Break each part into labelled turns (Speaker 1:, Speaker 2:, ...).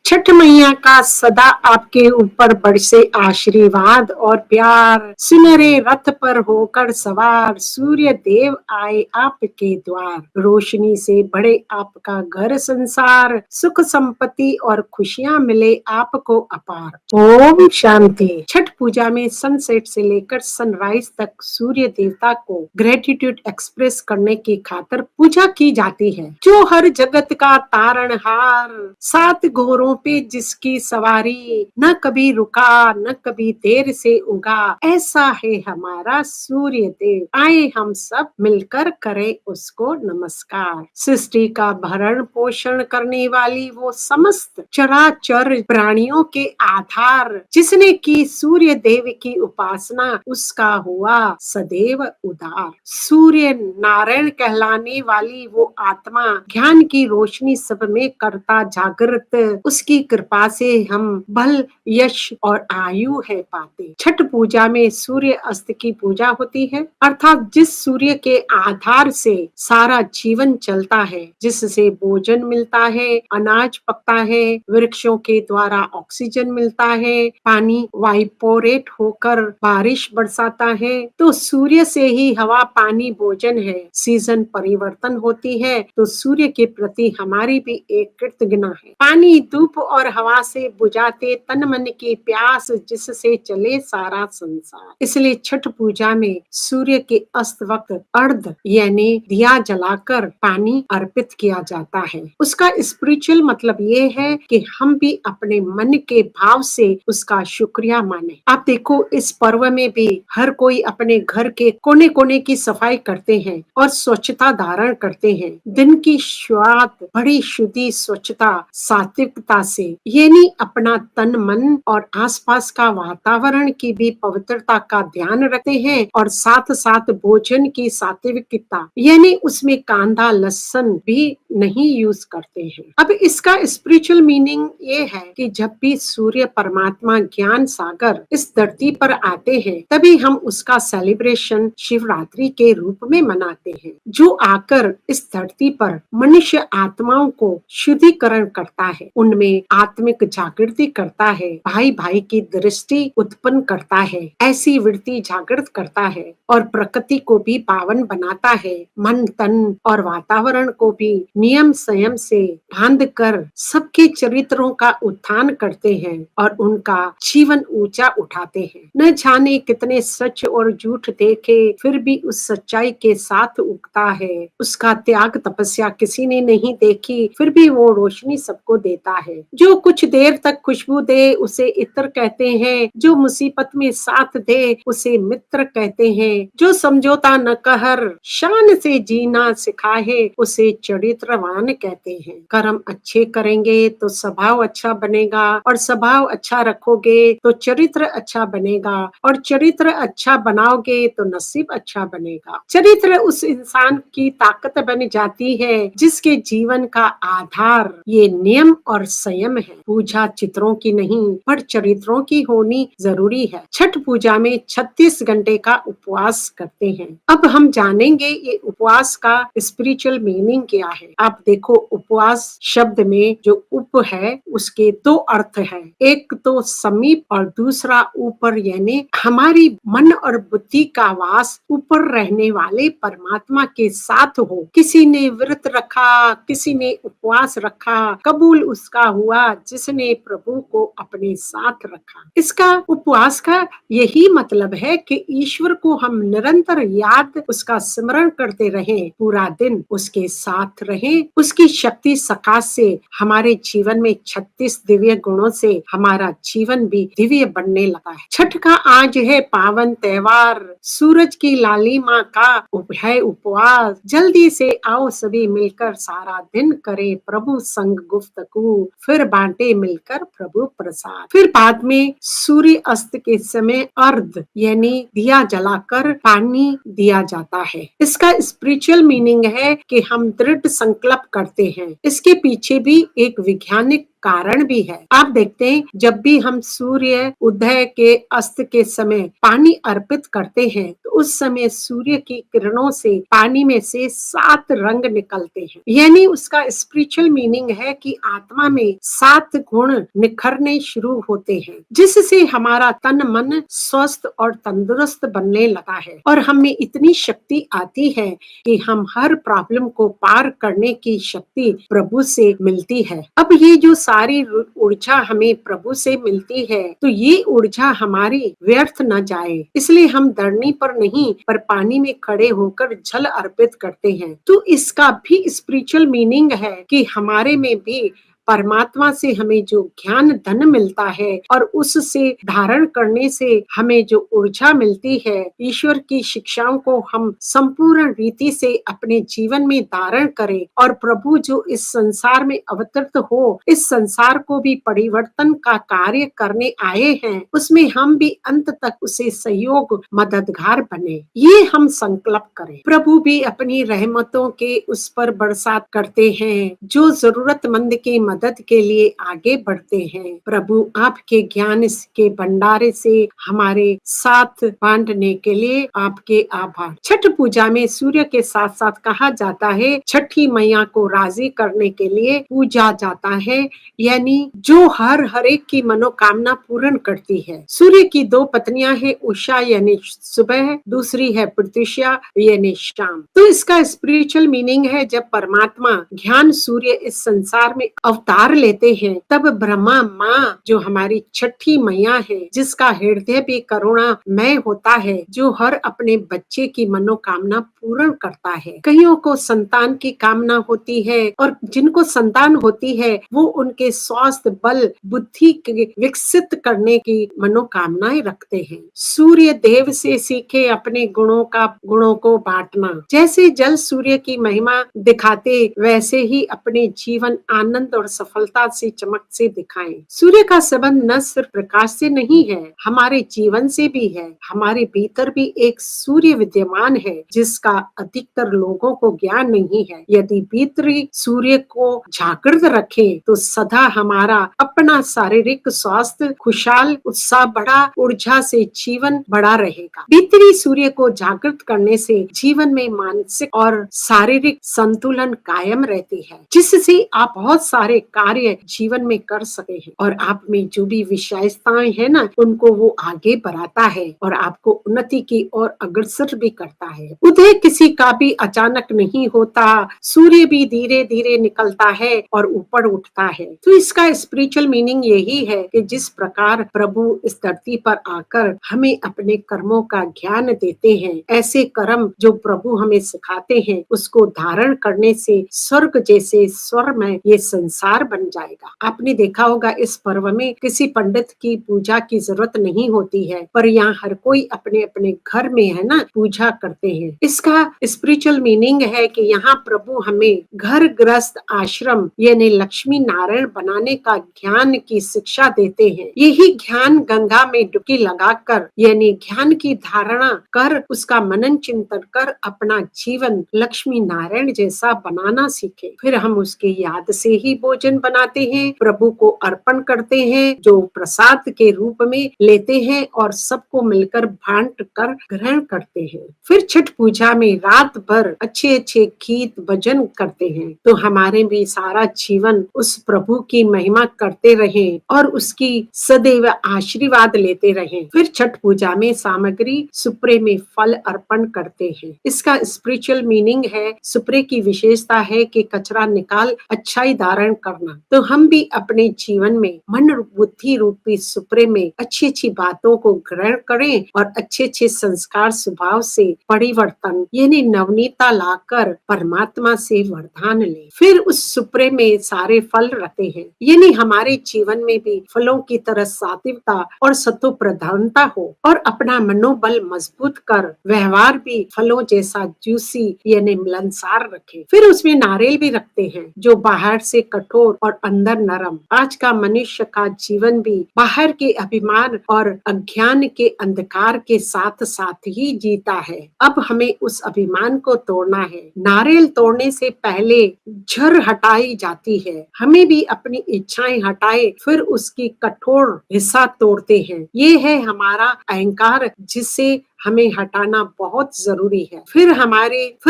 Speaker 1: छठ मैया का सदा आपके ऊपर बरसे आशीर्वाद और प्यार। सुनहरे रथ पर होकर सवार सूर्य देव आए आपके द्वार। रोशनी से बढ़े आपका घर संसार, सुख संपत्ति और खुशियां मिले आपको अपार। ओम शांति। छठ पूजा में सनसेट से लेकर सनराइज तक सूर्य देवता को ग्रेटिट्यूड एक्सप्रेस करने की खातिर पूजा की जाती है, जो हर जगत का तारणहार, सात घोड़ों पे जिसकी सवारी, न कभी रुका न कभी देर से उगा, ऐसा है हमारा सूर्य देव। आए हम सब मिलकर करें उसको नमस्कार। सृष्टि का भरण पोषण करने वाली वो समस्त चराचर प्राणियों के आधार, जिसने की सूर्य देव की उपासना, उसका हुआ सदैव उदार। सूर्य नारायण कहलाने वाली वो आत्मा ज्ञान की रोशनी सब में करता जागृत, उसकी कृपा से हम बल यश और आयु है पाते। छठ पूजा में सूर्य अस्त की पूजा होती है, अर्थात जिस सूर्य के आधार से सारा जीवन चलता है, जिससे भोजन मिलता है, अनाज पकता है, वृक्षों के द्वारा ऑक्सीजन मिलता है, पानी वाइपोरेट होकर बारिश बरसाता है, तो सूर्य से ही हवा पानी भोजन है। सीजन परिवर्तन होती है तो सूर्य के प्रति हमारी भी एक कृतज्ञता है। पानी धूप और हवा से बुझाते तन मन की प्यास, जिससे चले सारा संसार। इसलिए छठ पूजा में सूर्य के अस्त वक्त अर्ध यानी दिया जलाकर पानी अर्पित किया जाता है। उसका स्पिरिचुअल मतलब ये है कि हम भी अपने मन के भाव से उसका शुक्रिया माने। आप देखो, इस पर्व में भी हर कोई अपने घर के कोने कोने की सफाई करते हैं और स्वच्छता धारण करते हैं। दिन की शुरुआत बड़ी शुद्धि, स्वच्छता, सात्विकता से, यानी अपना तन मन और आसपास का वातावरण की भी पवित्रता का ध्यान रखते हैं, और साथ साथ भोजन की सात्विकता यानी उसमें कांदा लहसुन भी नहीं यूज करते हैं। अब इसका स्पिरिचुअल मीनिंग ये है कि जब भी सूर्य परमात्मा ज्ञान सागर इस धरती पर आते हैं, तभी हम उसका सेलिब्रेशन शिवरात्रि के रूप में मनाते हैं, जो आकर इस धरती पर मनुष्य आत्माओं को शुद्धिकरण करता है, उनमें आत्मिक जागृति करता है, भाई भाई की दृष्टि उत्पन्न करता है, ऐसी वृत्ति जागृत करता है, और प्रकृति को भी पावन बनाता है। मन तन और वातावरण को भी नियम संयम से बांध कर सबके चरित्रों का उत्थान करते हैं और उनका जीवन ऊंचा उठाते हैं। न जाने कितने सच और झूठ देखे, फिर भी उस सच्चाई के साथ उगता है। उसका त्याग तपस्या किसी ने नहीं देखी, फिर भी वो रोशनी सबको देता है। जो कुछ देर तक खुशबू दे उसे इत्र कहते हैं, जो मुसीबत में साथ दे उसे मित्र कहते हैं, जो समझौता न कर शान से जीना सिखाए उसे चरित्रवान कहते हैं। कर्म अच्छे करेंगे तो स्वभाव अच्छा बनेगा, और स्वभाव अच्छा रखोगे तो चरित्र अच्छा बनेगा, और चरित्र अच्छा बनाओगे तो नसीब अच्छा बनेगा। चरित्र उस इंसान की ताकत बन जाती है जिसके जीवन का आधार ये नियम और संयम है। पूजा चित्रों की नहीं पर चरित्रों की होनी जरूरी है। छठ पूजा में 36 घंटे का उपवास करते हैं। अब हम जानेंगे ये उपवास का स्पिरिचुअल मीनिंग क्या है। आप देखो, उपवास शब्द में जो उप है उसके दो अर्थ हैं। एक तो समीप और दूसरा ऊपर, यानी हमारी मन और बुद्धि का वास ऊपर रहने वाले परमात्मा के साथ हो। किसी ने व्रत रखा, किसी ने उपवास रखा, कबूल उसका हुआ जिसने प्रभु को अपने साथ रखा। इसका उपवास का यही मतलब है कि ईश्वर को हम निरंतर याद, उसका स्मरण करते रहें, पूरा दिन उसके साथ रहें। उसकी शक्ति सकाश से हमारे जीवन में 36 दिव्य गुणों से हमारा जीवन भी दिव्य बनने लगा है। छठ का आज है पावन त्योहार, सूरज की लालिमा का है उपवास। जल्दी से आओ सभी मिलकर सारा दिन करे प्रभु संग गुफ्तगू, फिर बांटे मिलकर प्रभु प्रसाद। फिर बाद में सूर्य अस्त के समय अर्ध यानी दिया जलाकर पानी दिया जाता है। इसका स्पिरिचुअल मीनिंग है कि हम दृढ़ संकल्प करते हैं। इसके पीछे भी एक वैज्ञानिक कारण भी है। आप देखते हैं जब भी हम सूर्य उदय के अस्त के समय पानी अर्पित करते हैं तो उस समय सूर्य की किरणों से पानी में से 7 रंग निकलते हैं। यानी उसका स्पिरिचुअल मीनिंग है कि आत्मा में 7 गुण निखरने शुरू होते हैं, जिससे हमारा तन मन स्वस्थ और तंदुरुस्त बनने लगा है और हमें इतनी शक्ति आती है कि हम हर प्रॉब्लम को पार करने की शक्ति प्रभु से मिलती है। अब ये जो सारी ऊर्जा हमें प्रभु से मिलती है तो ये ऊर्जा हमारी व्यर्थ न जाए, इसलिए हम धरनी पर नहीं पर पानी में खड़े होकर जल अर्पित करते हैं। तो इसका भी स्पिरिचुअल मीनिंग है कि हमारे में भी परमात्मा से हमें जो ज्ञान धन मिलता है और उससे धारण करने से हमें जो ऊर्जा मिलती है, ईश्वर की शिक्षाओं को हम संपूर्ण रीति से अपने जीवन में धारण करें और प्रभु जो इस संसार में अवतरित हो, इस संसार को भी परिवर्तन का कार्य करने आए हैं, उसमें हम भी अंत तक उसे सहयोग मददगार बने, ये हम संकल्प करें। प्रभु भी अपनी रहमतों के उस पर बरसात करते हैं जो जरूरतमंद की मदद के लिए आगे बढ़ते हैं। प्रभु आपके ज्ञान के भंडारे से हमारे साथ बांटने के लिए आपके आभार। छठ पूजा में सूर्य के साथ साथ कहा जाता है छठी मैया को राजी करने के लिए पूजा जाता है, यानी जो हर एक की मनोकामना पूर्ण करती है। सूर्य की 2 पत्नियां है, उषा यानी सुबह, दूसरी है प्रत्युषा यानी शाम। तो इसका स्पिरिचुअल मीनिंग है जब परमात्मा ज्ञान सूर्य इस संसार में अवतार लेते हैं तब ब्रह्मा माँ जो हमारी छठी मैया है, जिसका हृदय भी करुणामय होता है, जो हर अपने बच्चे की मनोकामना पूर्ण करता है। कईयों को संतान की कामना होती है और जिनको संतान होती है वो उनके स्वास्थ्य बल बुद्धि के विकसित करने की मनोकामनाएं रखते हैं। सूर्य देव से सीखे अपने गुणों को बांटना। जैसे जल सूर्य की महिमा दिखाते वैसे ही अपने जीवन आनंद और सफलता से चमक से दिखाएं। सूर्य का संबंध न सिर्फ प्रकाश से नहीं है, हमारे जीवन से भी है। हमारे भीतर भी एक सूर्य विद्यमान है जिसका अधिकतर लोगों को ज्ञान नहीं है। यदि भीतरी सूर्य को जागृत रखें तो सदा हमारा अपना शारीरिक स्वास्थ्य खुशहाल, उत्साह बढ़ा, ऊर्जा से जीवन बढ़ा रहेगा। भीतरी सूर्य को जागृत करने से जीवन में मानसिक और शारीरिक संतुलन कायम रहती है, जिससे आप बहुत सारे कार्य जीवन में कर सके हैं और आप में जो भी विशेषताएं है ना उनको वो आगे बढ़ाता है और आपको उन्नति की ओर अग्रसर भी करता है। उदय किसी का भी अचानक नहीं होता, सूर्य भी धीरे धीरे निकलता है और ऊपर उठता है। तो इसका स्पिरिचुअल मीनिंग यही है कि जिस प्रकार प्रभु इस धरती पर आकर हमें अपने कर्मों का ज्ञान देते हैं, ऐसे कर्म जो प्रभु हमें सिखाते हैं उसको धारण करने से स्वर्ग जैसे स्वर में ये संसार बन जाएगा। आपने देखा होगा इस पर्व में किसी पंडित की पूजा की जरूरत नहीं होती है, पर यहाँ हर कोई अपने अपने घर में है ना पूजा करते हैं। इसका स्पिरिचुअल मीनिंग है कि यहाँ प्रभु हमें घर गृहस्थ आश्रम यानी लक्ष्मी नारायण बनाने का ज्ञान की शिक्षा देते हैं। यही ज्ञान गंगा में डुबकी लगाकर यानी ज्ञान की धारणा कर उसका मनन चिंतन कर अपना जीवन लक्ष्मी नारायण जैसा बनाना सीखे। फिर हम उसके याद से ही भोजन बनाते हैं, प्रभु को अर्पण करते हैं जो प्रसाद के रूप में लेते हैं और सबको मिलकर बांट कर ग्रहण करते हैं। फिर छठ पूजा में रात भर अच्छे अच्छे गीत भजन करते हैं तो हमारे भी सारा जीवन उस प्रभु की महिमा करते रहे और उसकी सदैव आशीर्वाद लेते रहे। फिर छठ पूजा में सामग्री सुप्रे में फल अर्पण करते हैं। इसका स्पिरिचुअल मीनिंग है सुप्रे की विशेषता है कि कचरा निकाल अच्छाई धारण करना। तो हम भी अपने जीवन में मन बुद्धि रूपी सुप्रे में अच्छी अच्छी बातों को ग्रहण करें और अच्छे अच्छे संस्कार स्वभाव से परिवर्तन यानी नवनीता लाकर परमात्मा से वरदान ले। फिर उस सुप्रे में सारे फल रहते हैं, यानी हमारे जीवन में भी फलों की तरह सात्विकता और सत्व प्रधानता हो और अपना मनोबल मजबूत कर व्यवहार भी फलों जैसा जूसी यानी मिलनसार रखे। फिर उसमें नारियल भी रखते हैं जो बाहर से कठोर कठोर और अंदर नरम। आज का मनुष्य का जीवन भी बाहर के अभिमान और अज्ञान के अंधकार के साथ साथ ही जीता है। अब हमें उस अभिमान को तोड़ना है। नारियल तोड़ने से पहले जड़ हटाई जाती है। हमें भी अपनी इच्छाएं हटाए फिर उसकी कठोर हिस्सा तोड़ते हैं। ये है हमारा अहंकार, जिसे हमें हटाना बहुत जरूरी है। फिर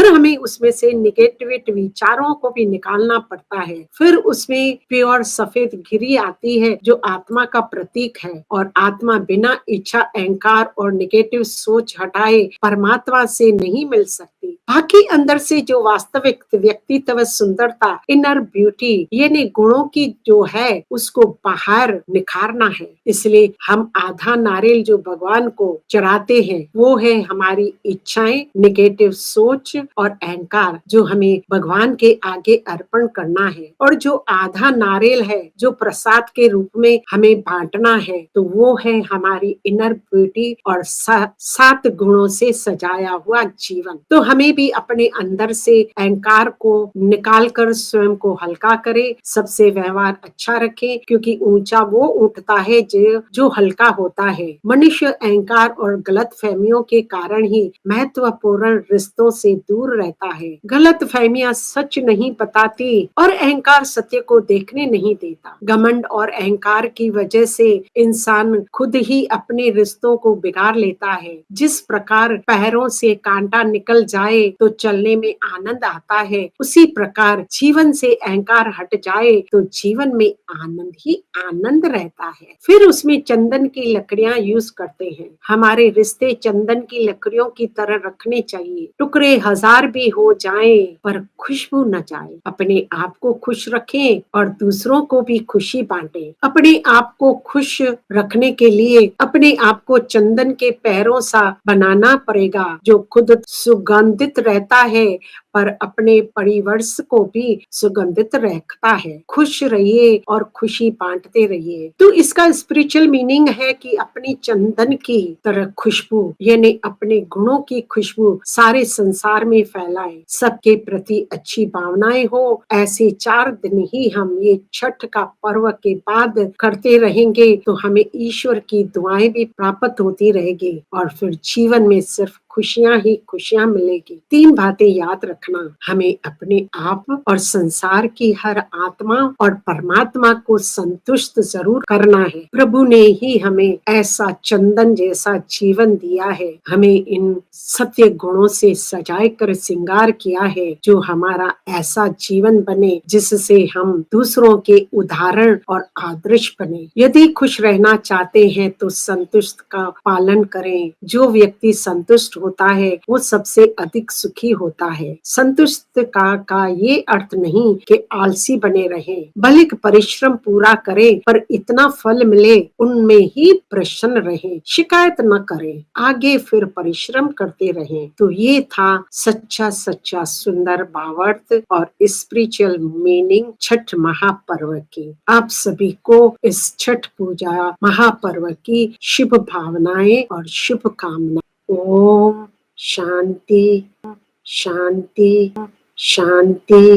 Speaker 1: हमें उसमें से निगेटिव विचारों को भी निकालना पड़ता है। फिर उसमें प्योर सफेद घिरी आती है जो आत्मा का प्रतीक है, और आत्मा बिना इच्छा, अहंकार और निगेटिव सोच हटाए परमात्मा से नहीं मिल सकती। बाकी अंदर से जो वास्तविक व्यक्तित्व सुंदरता, इनर ब्यूटी, यानी गुणों की जो है उसको बाहर निखारना है। इसलिए हम आधा नारियल जो भगवान को चढ़ाते हैं वो है हमारी इच्छाएं, निगेटिव सोच और अहंकार, जो हमें भगवान के आगे अर्पण करना है। और जो आधा नारियल है जो प्रसाद के रूप में हमें बांटना है, तो वो है हमारी इनर ब्यूटी और 7 गुणों से सजाया हुआ जीवन। तो हमें भी अपने अंदर से अहंकार को निकाल कर स्वयं को हल्का करे, सबसे व्यवहार अच्छा रखे, क्योंकि ऊंचा वो उठता है जो हल्का होता है। मनुष्य अहंकार और गलत फहमियों के कारण ही महत्वपूर्ण रिश्तों से दूर रहता है। गलत फहमियां सच नहीं बताती और अहंकार सत्य को देखने नहीं देता। घमंड और अहंकार की वजह से इंसान खुद ही अपने रिश्तों को बिगाड़ लेता है। जिस प्रकार पैरों से कांटा निकल जाए तो चलने में आनंद आता है, उसी प्रकार जीवन से अहंकार हट जाए तो जीवन में आनंद ही आनंद रहता है। फिर उसमें चंदन की लकड़ियां यूज करते हैं। हमारे रिश्ते चंदन की लकड़ियों की तरह रखने चाहिए। टुकड़े 1000 भी हो जाएं पर खुशबू न जाए। अपने आप को खुश रखें और दूसरों को भी खुशी बांटें। अपने आप को खुश रखने के लिए अपने आप को चंदन के पैरों सा बनाना पड़ेगा, जो खुद सुगंधित रहता है पर अपने परिवर्ष को भी सुगंधित रखता है। खुश रहिए और खुशी बांटते रहिए। तो इसका स्पिरिचुअल मीनिंग है कि अपनी चंदन की तरह खुशबू, यानी अपने गुणों की खुशबू सारे संसार में फैलाए, सबके प्रति अच्छी भावनाएं हो। ऐसे 4 दिन ही हम ये छठ का पर्व के बाद करते रहेंगे तो हमें ईश्वर की दुआएं भी प्राप्त होती रहेगी और फिर जीवन में सिर्फ खुशियां ही खुशियां मिलेगी। 3 बातें याद रखना, हमें अपने आप और संसार की हर आत्मा और परमात्मा को संतुष्ट जरूर करना है। प्रभु ने ही हमें ऐसा चंदन जैसा जीवन दिया है, हमें इन सत्य गुणों से सजाए कर श्रृंगार किया है, जो हमारा ऐसा जीवन बने जिससे हम दूसरों के उदाहरण और आदर्श बने। यदि खुश रहना चाहते हैं तो संतुष्ट का पालन करें। जो व्यक्ति संतुष्ट होता है वो सबसे अधिक सुखी होता है। संतुष्ट का ये अर्थ नहीं कि आलसी बने रहें, बल्कि परिश्रम पूरा करें पर इतना फल मिले उनमें ही प्रसन्न रहें, शिकायत न करें, आगे फिर परिश्रम करते रहें। तो ये था सच्चा सच्चा सुंदर भावार्थ और स्पिरिचुअल मीनिंग छठ महापर्व की। आप सभी को इस छठ पूजा महापर्व की शुभ भावनाएं और शुभकामनाएं। ओम शांति शांति शांति।